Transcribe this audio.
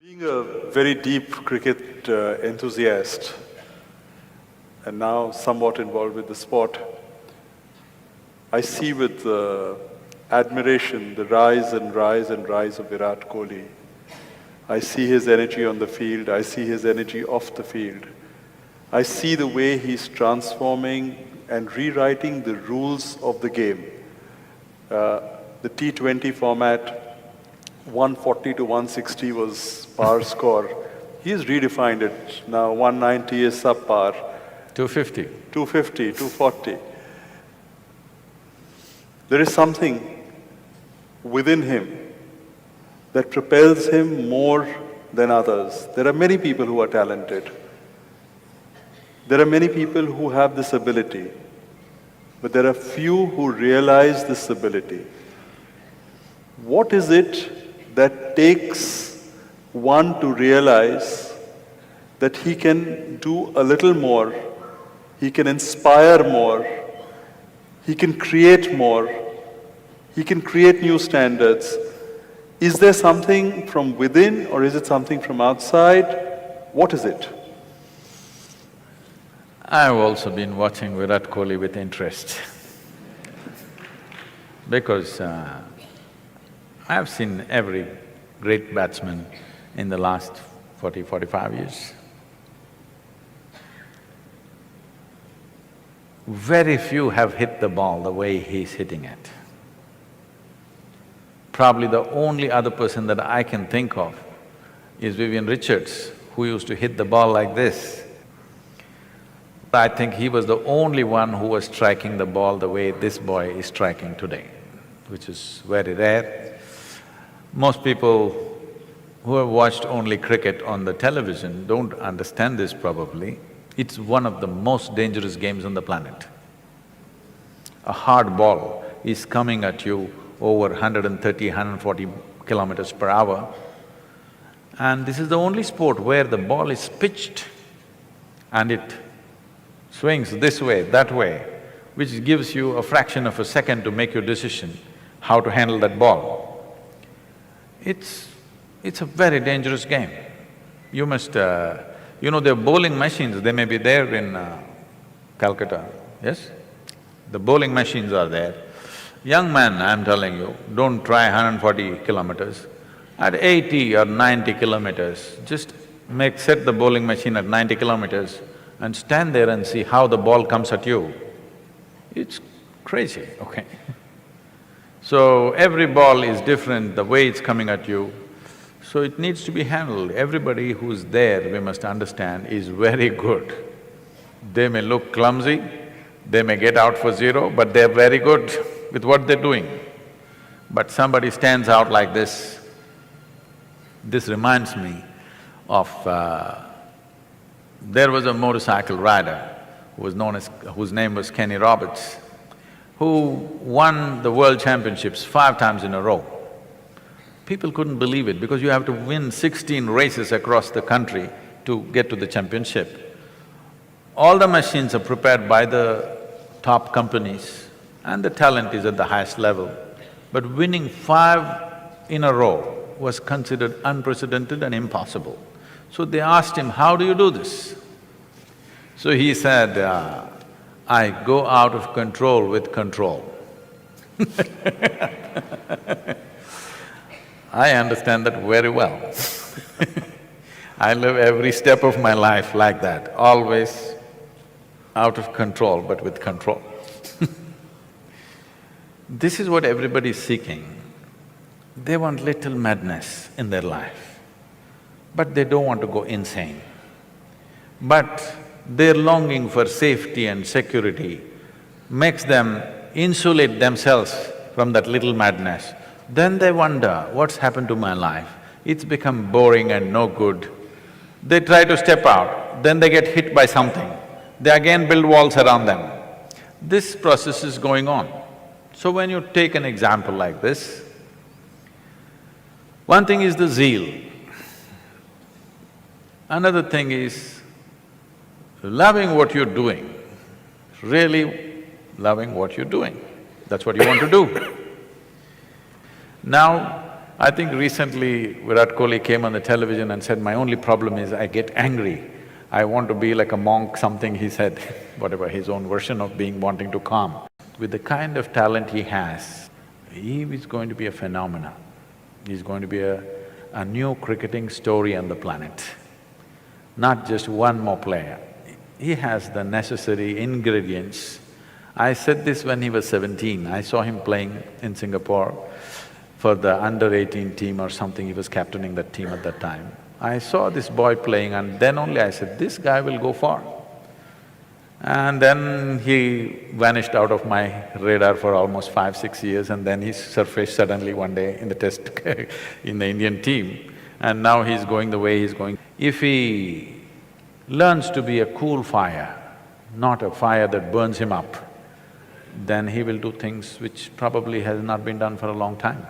Being a very deep cricket enthusiast and now somewhat involved with the sport, I see with admiration the rise and rise and rise of Virat Kohli. I see his energy on the field, I see his energy off the field. I see the way he's transforming and rewriting the rules of the game. The T20 format, 140 to 160 was par score. He's redefined it. Now 190 is subpar. 250. 250, 240. There is something within him that propels him more than others. There are many people who are talented. There are many people who have this ability. But there are few who realize this ability. What is it that takes one to realize that he can do a little more, he can inspire more, he can create more, he can create new standards? Is there something from within or is it something from outside? What is it? I've also been watching Virat Kohli with interest because I've seen every great batsman in the last 40–45 years. Very few have hit the ball the way he's hitting it. Probably the only other person that I can think of is Vivian Richards, who used to hit the ball like this. I think he was the only one who was striking the ball the way this boy is striking today, which is very rare. Most people who have watched only cricket on the television don't understand this probably. It's one of the most dangerous games on the planet. A hard ball is coming at you over 130, 140 kilometers per hour, and this is the only sport where the ball is pitched and it swings this way, that way, which gives you a fraction of a second to make your decision how to handle that ball. It's a very dangerous game. You must… you know, there are bowling machines, they may be there in Calcutta, yes? The bowling machines are there. Young man, I'm telling you, don't try 140 kilometers. At 80 or 90 kilometers, just set the bowling machine at 90 kilometers and stand there and see how the ball comes at you. It's crazy, okay? So every ball is different, the way it's coming at you, so it needs to be handled. Everybody who's there, we must understand, is very good. They may look clumsy, they may get out for zero, but they're very good with what they're doing. But somebody stands out like this. This reminds me of… there was a motorcycle rider whose name was Kenny Roberts, who won the world championships 5 times in a row. People couldn't believe it because you have to win 16 races across the country to get to the championship. All the machines are prepared by the top companies and the talent is at the highest level. But winning 5 in a row was considered unprecedented and impossible. So they asked him, how do you do this? So he said, I go out of control with control. I understand that very well. I live every step of my life like that, always out of control but with control. This is what everybody is seeking. They want little madness in their life, but they don't want to go insane. But their longing for safety and security makes them insulate themselves from that little madness. Then they wonder, what's happened to my life? It's become boring and no good. They try to step out, then they get hit by something. They again build walls around them. This process is going on. So when you take an example like this, one thing is the zeal. Another thing is loving what you're doing, really loving what you're doing. That's what you want to do. Now, I think recently Virat Kohli came on the television and said, "My only problem is I get angry. I want to be like a monk," something he said, whatever, his own version of being wanting to calm. With the kind of talent he has, he is going to be a phenomenon. He's going to be a new cricketing story on the planet, not just one more player. He has the necessary ingredients. I said this when he was 17, I saw him playing in Singapore for the under-18 team or something, he was captaining that team at that time. I saw this boy playing and then only I said, this guy will go far. And then he vanished out of my radar for almost 5–6 years and then he surfaced suddenly one day in the test in the Indian team and now he's going the way he's going. If he learns to be a cool fire, not a fire that burns him up, then he will do things which probably has not been done for a long time.